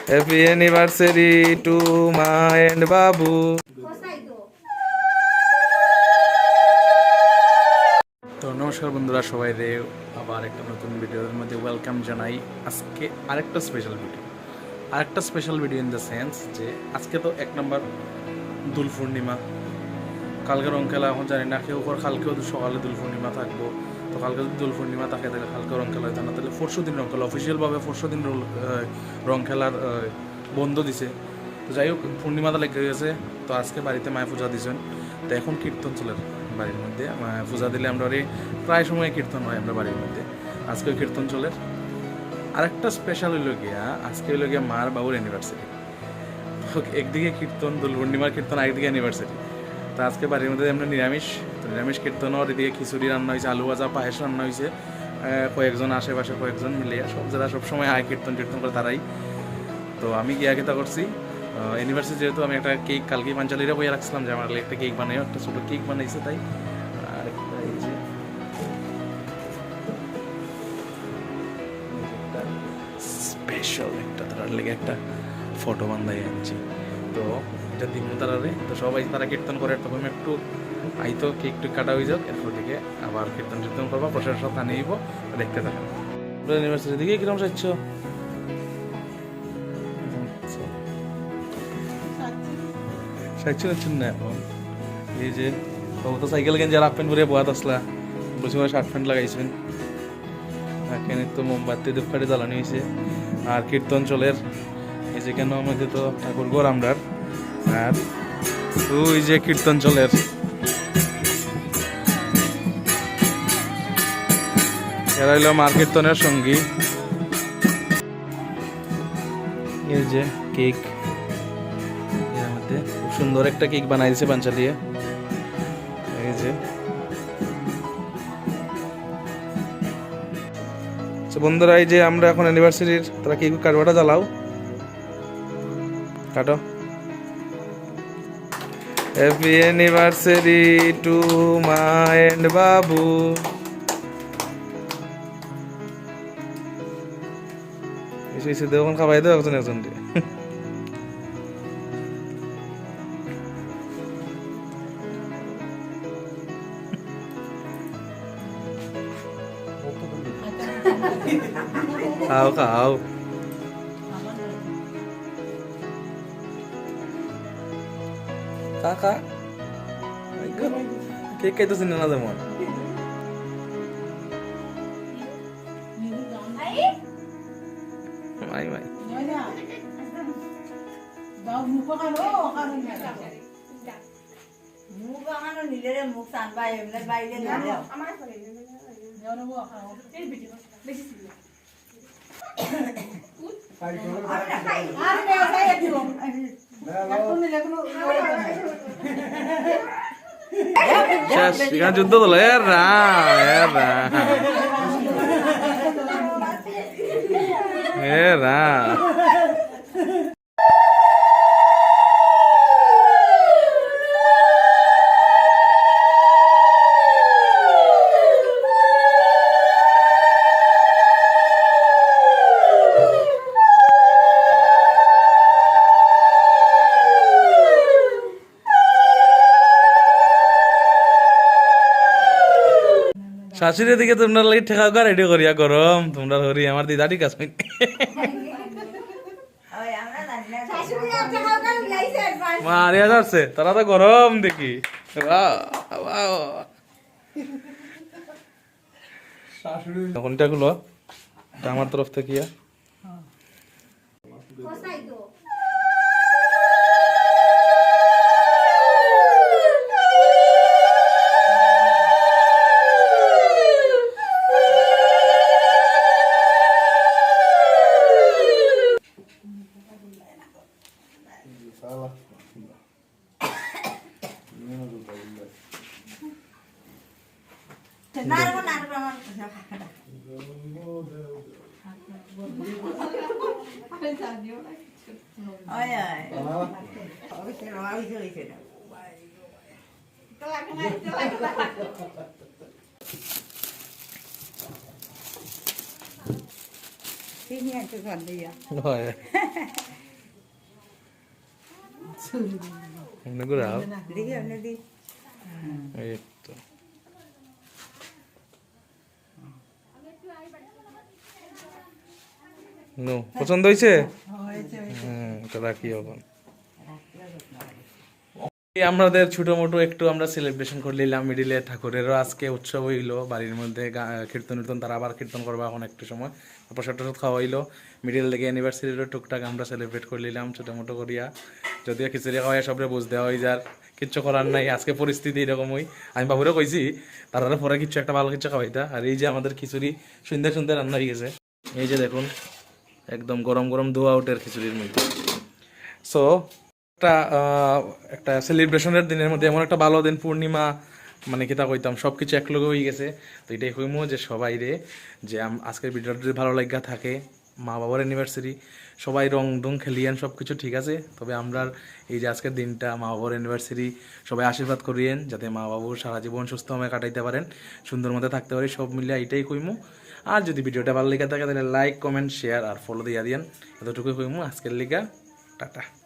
Happy anniversary two মা and বাবু। তো নমস্কার বন্ধুরা, সবাই রে আবার একটা নতুন ভিডিওর মধ্যে ওয়েলকাম জানাই। আজকে আরেকটা special video in the sense যে আজকে তো 1 নম্বর দোল পূর্ণিমা, কালকে রং খেলা। এখন জানি না কেউ কালকেও সকালে দোল পূর্ণিমা থাকবো, তো কালকে যদি দোল পূর্ণিমা থাকে তাহলে কালকে রং খেলা হইতো না, তাহলে পরশু দিন রং খেলা। অফিসিয়ালভাবে পরশু দিন রং খেলার বন্ধ দিছে। তো যাই হোক, পূর্ণিমাটা লেগে গেছে। তো আজকে বাড়িতে মায়ে পূজা দিয়েছেন, তো এখন কীর্তন চলে বাড়ির মধ্যে। পূজা দিলে আমরা প্রায় সময় কীর্তন হয় আমরা বাড়ির মধ্যে। আজকেও কীর্তন চলে। আরেকটা স্পেশাল হইল গিয়া, আজকে হইল গিয়া মার বাবুর অ্যানিভার্সারি। একদিকে কীর্তন, দোল পূর্ণিমার কীর্তন, একদিকে অ্যানিভার্সারি। তো আজকে বাড়ির মধ্যে আমরা নিরামিষ কীর্তন, আর এদিকে খিচুড়ি রান্না হয়েছে, আলু ভাজা, পায়েস রান্না হয়েছে। কয়েকজন আশেপাশে কয়েকজন মিলে যারা সবসময় আয় কীর্তন করে তারাই। তো আমি গিয়া খেতা করছি অ্যানিভার্সারি, যেহেতু আমি একটা কেক কালকে পাঞ্চালিরা বইয়া রাখছিলাম যে আমার একটা কেক বানাইও, একটা ছোটো কেক বানাইছে তাই। আর একটা এই যে স্পেশাল একটা তার লেগে একটা ফটো বান্ধাই আনছি। তো এটা দিন তারারে, তো সবাই তারা কীর্তন করে, তখন একটু আইতো কেক টুক কাটা হয়ে যাক, এরপর দিকে আবার কীর্তন করবো, প্রসাদ সব আনিয়ে নিব। দেখতে থাকেন অ্যানিভার্সারি দিকে কিরকম চাইছ। সাইছেন না এখন এই যে তো সাইকেল গেঞ্জি আর হাফ প্যান্ট পরে বোয়াত আসলা, বসে শার্ট প্যান্ট লাগাইছেন। এখানে তো মোমবাতি ধূপকাঠি জ্বালানো হয়েছে, আর কীর্তন চলের এই যে কেন আমাদের তো ঠাকুর ঘর আমরার, আর ওই যে কীর্তন চলের। এরা হইল মার কীর্তনের সঙ্গী। এই যে কেক, এর মধ্যে খুব সুন্দর একটা কেক বানাই দিয়েছে পাঞ্চা দিয়ে। এই যে বন্ধুরা, এই যে আমরা এখন অ্যানিভার্সারির, তারা কেক কাটবাটা জ্বালাও, কাটো। হ্যাপি অ্যানিভার্সারি টু মা এন্ড বাবু। এসে দেখুন খাবাই দাও একজন একজন দিয়ে। খাও খাও, কাকা কেক খাইতেছি না যেমন। মাই মাই যুদ্ধ তো এরা এরা শাশুড়ির দিকে তোমরা লাগে ঠেকা কর রেডি করিয়া গরম তোমরা হরি আমার দিদা ঠিক আছে। মারিয়া যাচ্ছে তারা তো গরম দেখি। কোনটা গুলো আমার তরফ থেকে এমনি ঘুরাও দেখি আপনি দি এই তো নো পছন্দ হয়েছে এটা রাখি এখন এই আমাদের ছোট মোটো একটু আমরা সেলিব্রেশন করে নিলাম মিডিলে ঠাকুরেরও আজকে উৎসব হইলো বাড়ির মধ্যে কীর্তন টীর্তন তারা আবার কীর্তন করবো এখন একটু সময় প্রসাদ টসাদ খাওয়া হইলো মিডিল থেকে অ্যানিভার্সারিরও টুকটাক আমরা সেলিব্রেট করে নিলাম ছোটো মোটো করিয়া যদিও খিচুড়ি খাওয়াই সবরে বুঝ দেওয়া হয়ে যার কিচ্ছু করার নাই আজকে পরিস্থিতি এরকমই আমি বাবুরে কইছি তারা পরে কিছু একটা ভালো কিছু খাওয়াইতা আর এই যে আমাদের খিচুড়ি সুন্দর সুন্দর রান্না হয়ে গেছে এই যে দেখুন একদম গরম গরম ধোয়া উঠের খিচুড়ির মধ্যে সো একটা সেলিব্রেশনের দিনের মধ্যে এমন একটা ভালো দিন পূর্ণিমা মানে কিতা কইতাম সব কিছু একলগে হয়ে গেছে তো এটাই কইমো যে সবাই রে যে আজকের ভিডিওটা যদি ভালো লাগা থাকে মা বাবার অ্যানিভার্সারি সবাই রং ডং খেলিয়েন সব কিছু ঠিক আছে তবে আমরা এই যে আজকের দিনটা মা বাবার অ্যানিভার্সারি সবাই আশীর্বাদ করিয়েন যাতে মা বাবুর সারা জীবন সুস্থভাবে কাটাইতে পারেন সুন্দর মতো থাকতে পারি সব মিলিয়ে এটাই কইমো আর যদি ভিডিওটা ভালো লেগে থাকে তাহলে লাইক কমেন্ট শেয়ার আর ফলো দিয়ে দিয়েন এতটুকুই কইমো আজকের লিগা টাটা